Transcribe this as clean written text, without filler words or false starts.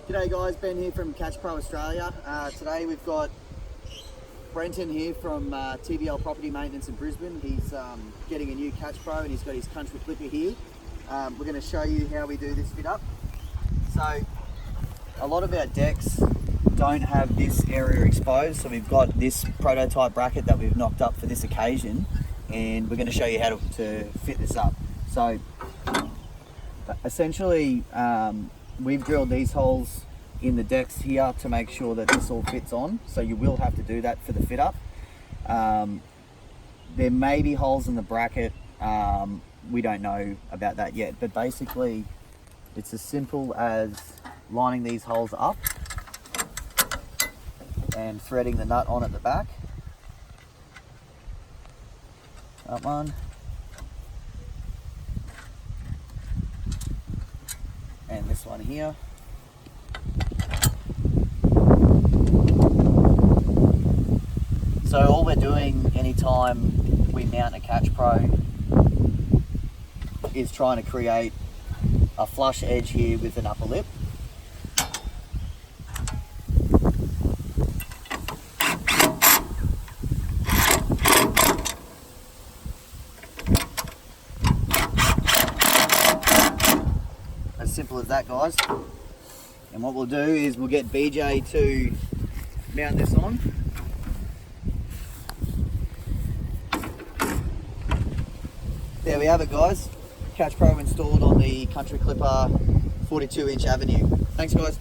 G'day guys, Ben here from Catch Pro Australia. Today we've got Brenton here from TBL Property Maintenance in Brisbane. He's getting a new Catch Pro and he's got his country clipper here. We're going to show you how we do this fit up. So a lot of our decks don't have this area exposed, so we've got this prototype bracket that we've knocked up for this occasion, and we're going to show you how to fit this up. So essentially we've drilled these holes in the decks here to make sure that this all fits on, so you will have to do that for the fit up. There may be holes in the bracket, we don't know about that yet, but basically it's as simple as lining these holes up and threading the nut on at the back. That one. And this one here. So all we're doing anytime we mount a Catch Pro is trying to create a flush edge here with an upper lip. As simple as that, guys. And what we'll do is we'll get BJ to mount this on. There we have it, guys. Catch Pro installed on the Country Clipper 42-inch Avenue. Thanks, guys.